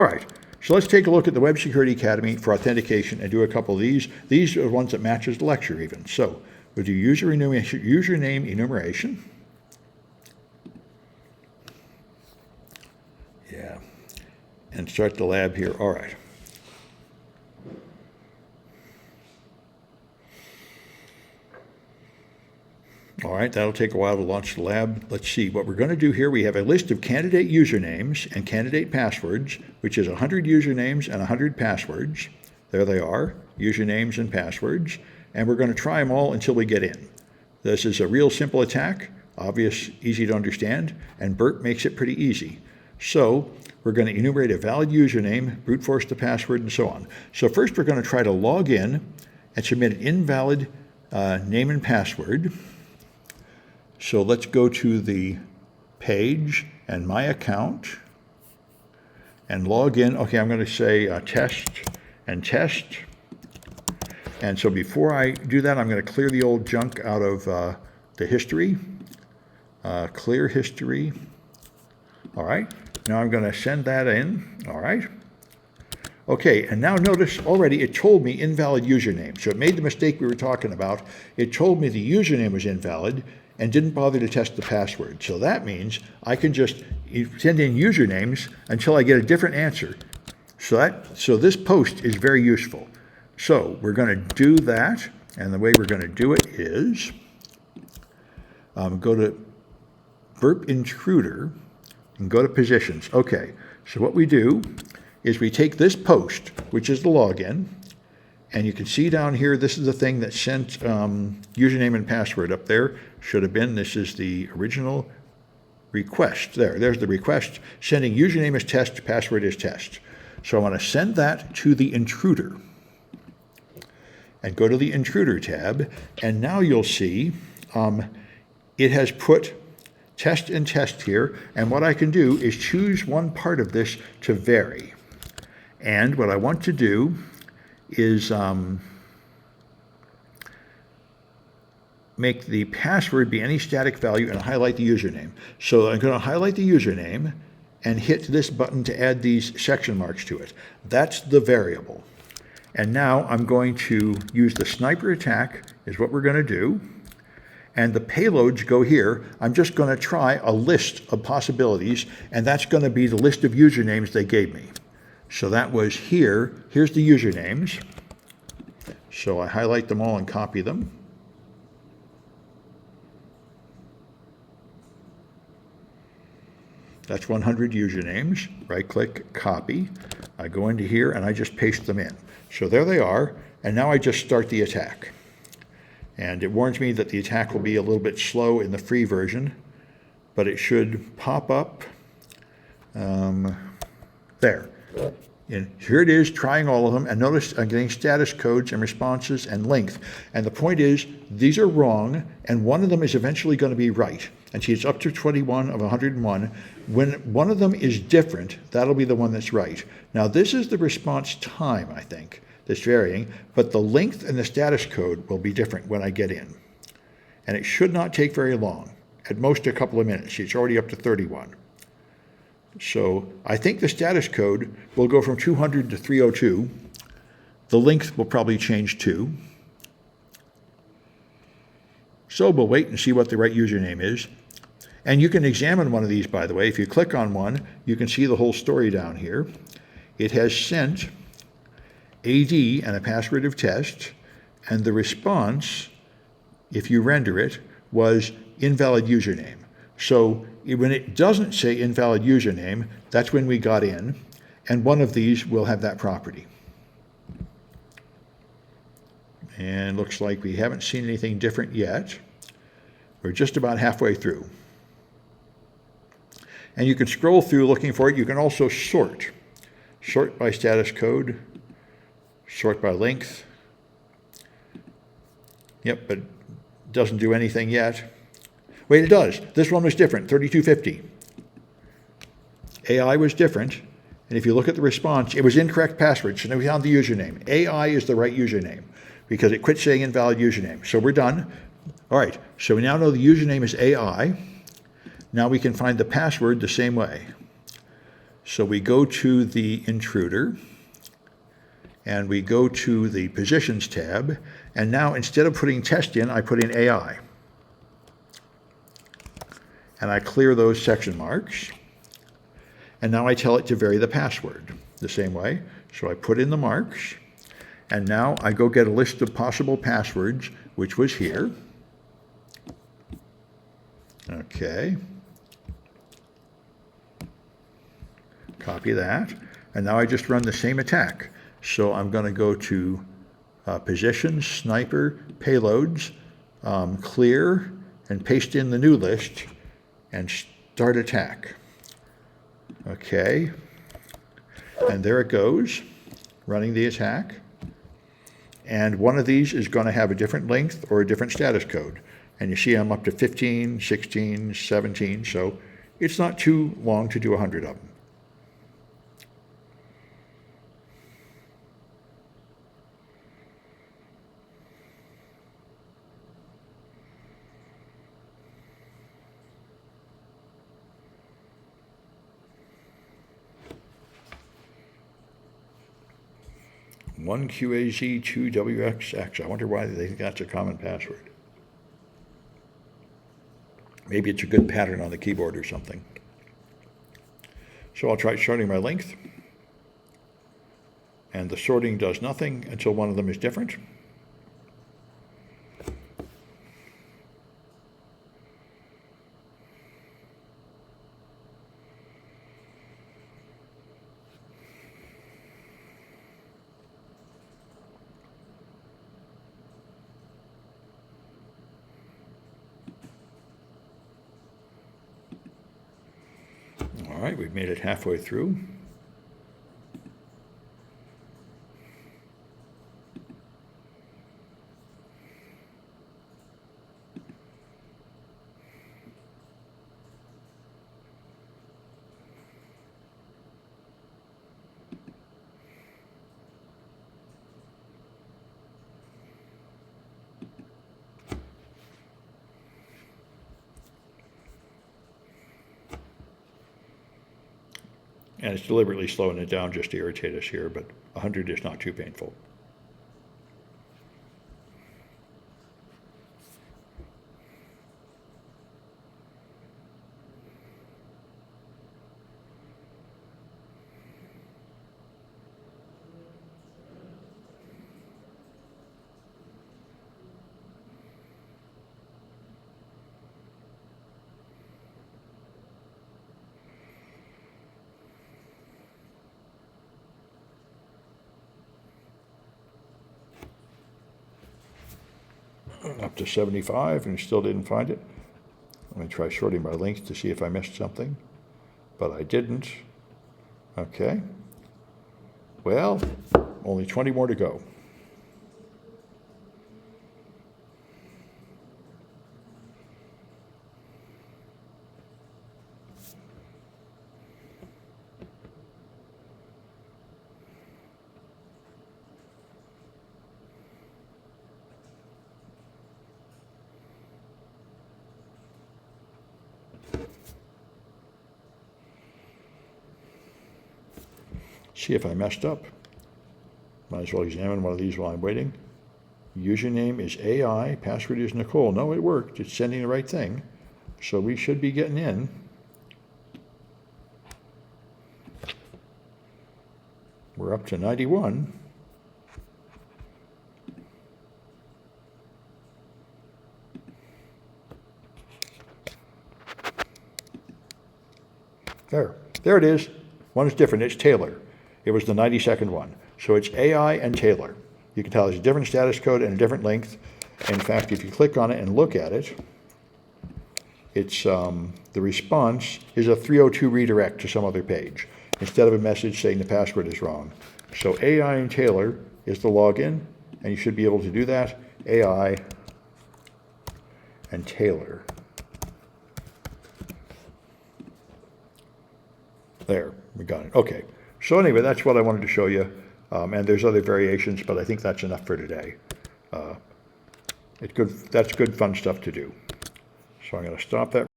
All right, so let's take a look at the Web Security Academy for authentication and do a couple of these. These are the ones that matches the lecture even. So we'll do username enumeration. Yeah, and start the lab here. All right. All right, that'll take a while to launch the lab. Let's see, what we're going to do here, we have a list of candidate usernames and candidate passwords, which is 100 usernames and 100 passwords. There they are, usernames and passwords. And we're going to try them all until we get in. This is a real simple attack, obvious, easy to understand, and Burp makes it pretty easy. So we're going to enumerate a valid username, brute force the password, and so on. So first we're going to try to log in and submit an invalid name and password. So let's go to the page and my account and log in. Okay, I'm going to say test and test. And so before I do that, I'm going to clear the old junk out of the history. Clear history. All right, now I'm going to send that in. All right. Okay, and now notice already it told me invalid username. So it made the mistake we were talking about. It told me the username was invalid and didn't bother to test the password. So that means I can just send in usernames until I get a different answer. So this post is very useful. So we're going to do that, and the way we're going to do it is go to Burp Intruder and go to Positions. Okay, so what we do is we take this post, which is the login, and you can see down here, this is the thing that sent username and password up there. Should have been, this is the original request. There's the request, sending username as test, password as test. So I want to send that to the intruder. And go to the intruder tab, and now you'll see it has put test and test here, and what I can do is choose one part of this to vary. And what I want to do is make the password be any static value and highlight the username. So I'm going to highlight the username and hit this button to add these section marks to it. That's the variable. And now I'm going to use the sniper attack is what we're going to do. And the payloads go here. I'm just going to try a list of possibilities, and that's going to be the list of usernames they gave me. So that was here. Here's the usernames. So I highlight them all and copy them. That's 100 usernames. Right-click, copy. I go into here, and I just paste them in. So there they are, and now I just start the attack. And it warns me that the attack will be a little bit slow in the free version, but it should pop up there. And here it is, trying all of them, and notice I'm getting status codes and responses and length. And the point is, these are wrong, and one of them is eventually going to be right. And see, it's up to 21 of 101. When one of them is different, that'll be the one that's right. Now, this is the response time, I think, that's varying, but the length and the status code will be different when I get in. And it should not take very long, at most a couple of minutes. It's already up to 31. So I think the status code will go from 200 to 302. The length will probably change too. So we'll wait and see what the right username is. And you can examine one of these, by the way. If you click on one, you can see the whole story down here. It has sent AD and a password of test, and the response, if you render it, was invalid username. So when it doesn't say invalid username, that's when we got in, and one of these will have that property. And looks like we haven't seen anything different yet. We're just about halfway through. And you can scroll through looking for it. You can also sort. Sort by status code, sort by length. Yep, but doesn't do anything yet. Wait, it does. This one was different, 3250. AI was different, and if you look at the response, it was incorrect password, so now we found the username. AI is the right username because it quit saying invalid username. So we're done. All right, so we now know the username is AI. Now we can find the password the same way. So we go to the intruder, and we go to the positions tab, and now instead of putting test in, I put in AI. And I clear those section marks, and now I tell it to vary the password the same way. So I put in the marks, and now I go get a list of possible passwords, which was here. Okay. Copy that, and now I just run the same attack. So I'm going to go to positions, sniper, payloads, clear, and paste in the new list, and start attack. Okay, and there it goes, running the attack. And one of these is going to have a different length or a different status code. And you see I'm up to 15, 16, 17, so it's not too long to do 100 of them. One QAZ, 2 WXX. I wonder why they think that's a common password. Maybe it's a good pattern on the keyboard or something. So I'll try sorting my length. And the sorting does nothing until one of them is different. All right, we've made it halfway through. And it's deliberately slowing it down just to irritate us here, but 100 is not too painful. Up to 75 and still didn't find it. I'm going to try sorting my links to see if I missed something, but I didn't. Okay. Well, only 20 more to go. See if I messed up. Might as well examine one of these while I'm waiting. Username is AI, password is Nicole. No, it worked. It's sending the right thing. So we should be getting in. We're up to 91. There it is. One is different. It's Taylor. It was the 92nd one. So it's AI and Taylor. You can tell there's a different status code and a different length. In fact, if you click on it and look at it, it's the response is a 302 redirect to some other page instead of a message saying the password is wrong. So AI and Taylor is the login, and you should be able to do that. AI and Taylor. There, we got it. Okay. So anyway, that's what I wanted to show you. And there's other variations, but I think that's enough for today. That's good, fun stuff to do. So I'm going to stop that.